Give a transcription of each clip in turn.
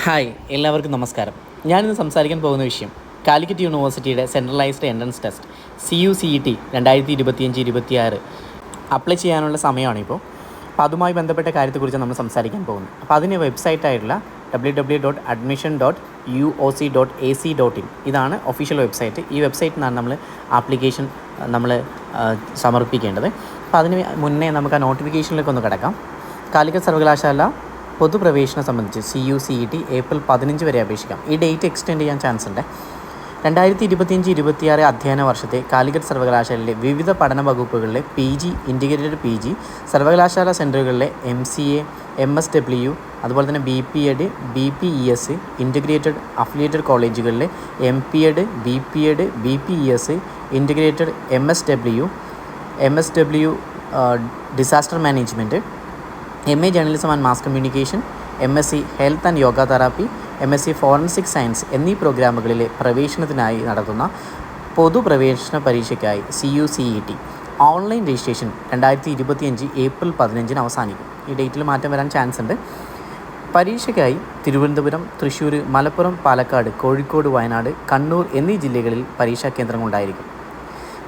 Hi, എല്ലാവർക്കും നമസ്കാരം. ഞാനിന്ന് സംസാരിക്കാൻ പോകുന്ന വിഷയം കാലിക്കറ്റ് യൂണിവേഴ്സിറ്റിയുടെ centralised entrance test CUCET 2025-26 apply ചെയ്യാനുള്ള സമയമാണിപ്പോൾ. അപ്പോൾ അതുമായി ബന്ധപ്പെട്ട കാര്യത്തെക്കുറിച്ച് നമ്മൾ സംസാരിക്കാൻ പോകുന്നത്. അപ്പോൾ അതിന് വെബ്സൈറ്റായിട്ടുള്ള www.admission.uoc.ac.in ഇതാണ് ഒഫീഷ്യൽ വെബ്സൈറ്റ്. ഈ വെബ്സൈറ്റിൽ നിന്നാണ് നമ്മൾ ആപ്ലിക്കേഷൻ സമർപ്പിക്കേണ്ടത്. അപ്പോൾ അതിന് മുന്നേ നമുക്ക് ആ നോട്ടിഫിക്കേഷനിലേക്ക് ഒന്ന് കിടക്കാം. കാലിക്കറ്റ് സർവകലാശാല പൊതുപ്രവേശനം സംബന്ധിച്ച് CUCET ഏപ്രിൽ 15 വരെ അപേക്ഷിക്കാം. ഈ ഡേറ്റ് എക്സ്റ്റെൻഡ് ചെയ്യാൻ ചാൻസ് ഉണ്ട്. 2025-26 അധ്യയന വർഷത്തെ കാലിക്കറ്റ് സർവകലാശാലയിലെ വിവിധ പഠന വകുപ്പുകളിലെ PG, ഇൻറ്റിഗ്രേറ്റഡ് PG, സർവകലാശാല സെൻറ്ററുകളിലെ MCA, MSW, അതുപോലെ തന്നെ BPEd, BPES, ഇൻറ്റിഗ്രേറ്റഡ് അഫിലിയേറ്റഡ് കോളേജുകളിലെ MPEd, BPEd, BPES, integrated MSW disaster management, MA journalism and mass communication, MSc health and yoga therapy, MSc forensic science എന്നീ പ്രോഗ്രാമുകളിലെ പ്രവേശനത്തിനായി നടത്തുന്ന പൊതുപ്രവേശന പരീക്ഷയ്ക്കായി CUCET ഓൺലൈൻ രജിസ്ട്രേഷൻ 2025 ഏപ്രിൽ 15 അവസാനിക്കും. ഈ ഡേറ്റിൽ മാറ്റം വരാൻ ചാൻസ് ഉണ്ട്. പരീക്ഷയ്ക്കായി തിരുവനന്തപുരം, തൃശ്ശൂർ, മലപ്പുറം, പാലക്കാട്, കോഴിക്കോട്, വയനാട്, കണ്ണൂർ എന്നീ ജില്ലകളിൽ പരീക്ഷാ കേന്ദ്രങ്ങളുണ്ടായിരിക്കും.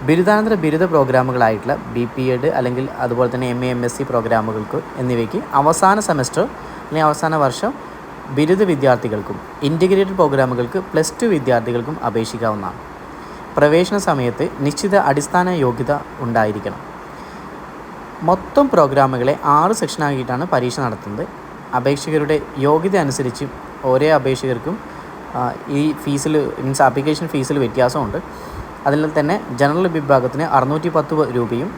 ബിരുദാനന്തര ബിരുദ പ്രോഗ്രാമുകളായിട്ടുള്ള BPEd അല്ലെങ്കിൽ അതുപോലെ തന്നെ MA MSc പ്രോഗ്രാമുകൾക്ക് എന്നിവയ്ക്ക് അവസാന സെമസ്റ്റർ അല്ലെങ്കിൽ അവസാന വർഷം ബിരുദ വിദ്യാർത്ഥികൾക്കും ഇൻറ്റിഗ്രേറ്റഡ് പ്രോഗ്രാമുകൾക്ക് +2 വിദ്യാർത്ഥികൾക്കും അപേക്ഷിക്കാവുന്നതാണ്. പ്രവേശന സമയത്ത് നിശ്ചിത അടിസ്ഥാന യോഗ്യത ഉണ്ടായിരിക്കണം. മൊത്തം പ്രോഗ്രാമുകളെ 6 സെക്ഷനാക്കിയിട്ടാണ് പരീക്ഷ നടത്തുന്നത്. അപേക്ഷകരുടെ യോഗ്യത അനുസരിച്ച് ഓരോ അപേക്ഷകർക്കും ഈ ഫീസിൽ ആപ്ലിക്കേഷൻ ഫീസിൽ വ്യത്യാസമുണ്ട്. അതിൽ തന്നെ ജനറൽ വിഭാഗത്തിന് 610 രൂപയും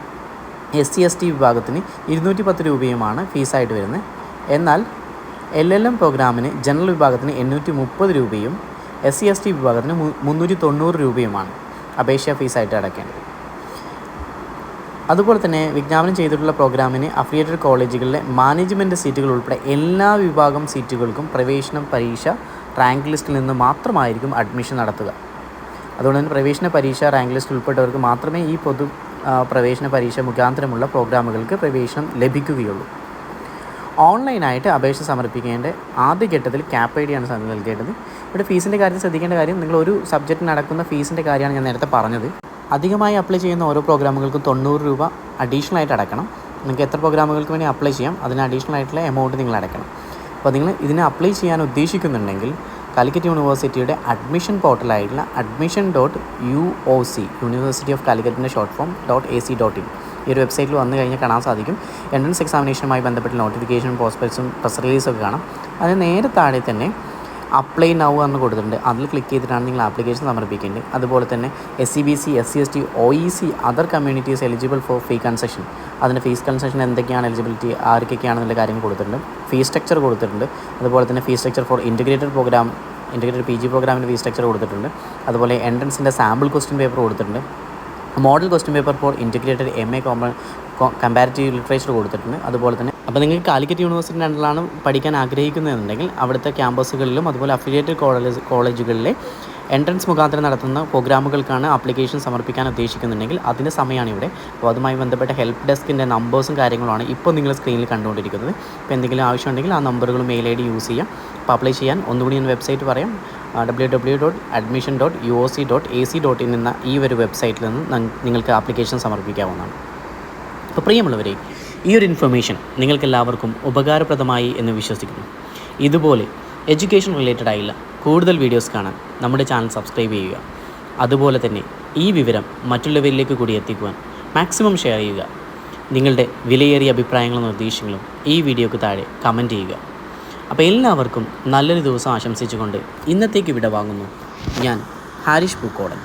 SC ST വിഭാഗത്തിന് 210 രൂപയുമാണ് ഫീസായിട്ട് വരുന്നത്. എന്നാൽ LLM പ്രോഗ്രാമിന് ജനറൽ വിഭാഗത്തിന് 830 രൂപയും SC ST വിഭാഗത്തിന് 390 രൂപയുമാണ് അപേക്ഷാ ഫീസായിട്ട് അടയ്ക്കേണ്ടത്. അതുപോലെ തന്നെ വിജ്ഞാപനം ചെയ്തിട്ടുള്ള പ്രോഗ്രാമിന് അഫിലിയേറ്റഡ് കോളേജുകളിലെ മാനേജ്മെൻറ്റ് സീറ്റുകൾ ഉൾപ്പെടെ എല്ലാ വിഭാഗം സീറ്റുകൾക്കും പ്രവേശന പരീക്ഷ റാങ്ക് ലിസ്റ്റിൽ നിന്ന് മാത്രമായിരിക്കും അഡ്മിഷൻ നടത്തുക. അതുകൊണ്ട് തന്നെ പ്രവേശന പരീക്ഷ റാങ്ക് ലിസ്റ്റിൽ ഉൾപ്പെട്ടവർക്ക് മാത്രമേ ഈ പ്രവേശന പരീക്ഷ മുഖാന്തരമുള്ള പ്രോഗ്രാമുകൾക്ക് പ്രവേശനം ലഭിക്കുകയുള്ളൂ. ഓൺലൈനായിട്ട് അപേക്ഷ സമർപ്പിക്കേണ്ട ആദ്യഘട്ടത്തിൽ CAP ID ആണ് നൽകേണ്ടത്. ഇവിടെ ഫീസിൻ്റെ കാര്യത്തിൽ ശ്രദ്ധിക്കേണ്ട കാര്യം, നിങ്ങൾ ഒരു സബ്ജക്റ്റിന് നടക്കുന്ന ഫീസിൻ്റെ കാര്യമാണ് ഞാൻ നേരത്തെ പറഞ്ഞത്. അധികമായി അപ്ലൈ ചെയ്യുന്ന ഓരോ പ്രോഗ്രാമുകൾക്കും 90 രൂപ അഡീഷണൽ ആയിട്ട് അടക്കണം. നിങ്ങൾക്ക് എത്ര പ്രോഗ്രാമുകൾക്ക് വേണ്ടി അപ്ലൈ ചെയ്യാം, അതിന് അഡീഷണൽ ആയിട്ടുള്ള എമൗണ്ട് നിങ്ങൾ അടക്കണം. അപ്പോൾ നിങ്ങൾ ഇതിന് അപ്ലൈ ചെയ്യാൻ ഉദ്ദേശിക്കുന്നുണ്ടെങ്കിൽ കാലിക്കറ്റ് യൂണിവേഴ്സിറ്റിയുടെ അഡ്മിഷൻ പോർട്ടലായിട്ടുള്ള admission.uoc യൂണിവേഴ്സിറ്റി ഓഫ് കാലിക്കറ്റിൻ്റെ ഷോർട്ട് ഫോം .ac.in ഈ ഒരു വെബ്സൈറ്റിൽ വന്നു കഴിഞ്ഞാൽ കാണാൻ സാധിക്കും. എൻട്രൻസ് എക്സാമിനേഷനുമായി ബന്ധപ്പെട്ട നോട്ടിഫിക്കേഷൻ, പ്രോസ്പെക്ട്സും പ്രസ് റിലീസൊക്കെ കാണാം. അതിന് നേരെ താഴെ തന്നെ അപ്ലൈ നൗ എന്ന് കൊടുത്തിട്ടുണ്ട്. അതിൽ ക്ലിക്ക് ചെയ്തിട്ടാണ് നിങ്ങൾ ആപ്ലിക്കേഷൻ സമർപ്പിക്കേണ്ടത്. അതുപോലെ തന്നെ SCBC, SC ST, OEC other communities eligible for fee concession, അതിൻ്റെ ഫീസ് കൺസെഷൻ എന്തൊക്കെയാണ് എലിജിബിലിറ്റി, ആർക്കൊക്കെയാണെന്നുള്ള കാര്യങ്ങൾ കൊടുത്തിട്ടുണ്ട്. ഫീസ് സ്ട്രക്ചർ കൊടുത്തിട്ടുണ്ട്. അതുപോലെ തന്നെ fees structure for integrated PG പ്രോഗ്രാമിൻ്റെ ഫീസ് സ്ട്രക്ചർ കൊടുത്തിട്ടുണ്ട്. അതുപോലെ എൻട്രൻസിൻ്റെ സാമ്പിൾ ക്വസ്റ്റ്യൻ പേപ്പർ കൊടുത്തിട്ടുണ്ട്. Model question paper for integrated MA comparative literature കൊടുത്തിട്ടുണ്ട്. അതുപോലെ തന്നെ അപ്പോൾ നിങ്ങൾക്ക് കാലിക്കറ്റ് യൂണിവേഴ്സിറ്റിൻ്റെ അണ്ടറിലാണ് പഠിക്കാൻ ആഗ്രഹിക്കുന്നതെന്നുണ്ടെങ്കിൽ അവിടുത്തെ ക്യാമ്പസുകളിലും അതുപോലെ അഫിലിയേറ്റഡ് കോളേജുകളിലെ എൻട്രൻസ് മുഖാന്തരം നടത്തുന്ന പ്രോഗ്രാമുകൾക്കാണ് ആപ്ലിക്കേഷൻ സമർപ്പിക്കാൻ ഉദ്ദേശിക്കുന്നുണ്ടെങ്കിൽ അതിൻ്റെ സമയമാണ് ഇവിടെ. അപ്പോൾ അതുമായി ബന്ധപ്പെട്ട ഹെൽപ്പ് ഡെസ്കിൻ്റെ നമ്പേഴ്സും കാര്യങ്ങളുമാണ് ഇപ്പോൾ നിങ്ങൾ സ്ക്രീനിൽ കണ്ടുകൊണ്ടിരിക്കുന്നത്. അപ്പോൾ എന്തെങ്കിലും ആവശ്യമുണ്ടെങ്കിൽ ആ നമ്പറുകളും മെയിൽ ID യൂസ് ചെയ്യാം. അപ്പോൾ അപ്ലൈ ചെയ്യാൻ ഒന്നുകൂടി ഞാൻ വെബ്സൈറ്റ് പറയാം. www.admission.uoc.ac.in എന്ന ഈ ഒരു വെബ്സൈറ്റിൽ നിന്ന് നിങ്ങൾക്ക് ആപ്ലിക്കേഷൻ സമർപ്പിക്കാവുന്നതാണ്. അപ്പോൾ പ്രിയമുള്ളവരെ, ഈ ഒരു ഇൻഫർമേഷൻ നിങ്ങൾക്കെല്ലാവർക്കും ഉപകാരപ്രദമായി എന്ന് വിശ്വസിക്കുന്നു. ഇതുപോലെ എഡ്യൂക്കേഷൻ റിലേറ്റഡ് ആയില്ല കൂടുതൽ വീഡിയോസ് കാണാൻ നമ്മുടെ ചാനൽ സബ്സ്ക്രൈബ് ചെയ്യുക. അതുപോലെ തന്നെ ഈ വിവരം മറ്റുള്ളവരിലേക്ക് കൂടി എത്തിക്കുവാൻ മാക്സിമം ഷെയർ ചെയ്യുക. നിങ്ങളുടെ വിലയേറിയ അഭിപ്രായങ്ങളും നിർദ്ദേശങ്ങളും ഈ വീഡിയോക്ക് താഴെ കമൻറ്റ് ചെയ്യുക. അപ്പോൾ എല്ലാവർക്കും നല്ലൊരു ദിവസം ആശംസിച്ചുകൊണ്ട് ഇന്നത്തേക്ക് വിട വാങ്ങുന്നു. ഞാൻ ഹാരിഷ് പൂക്കോടൻ.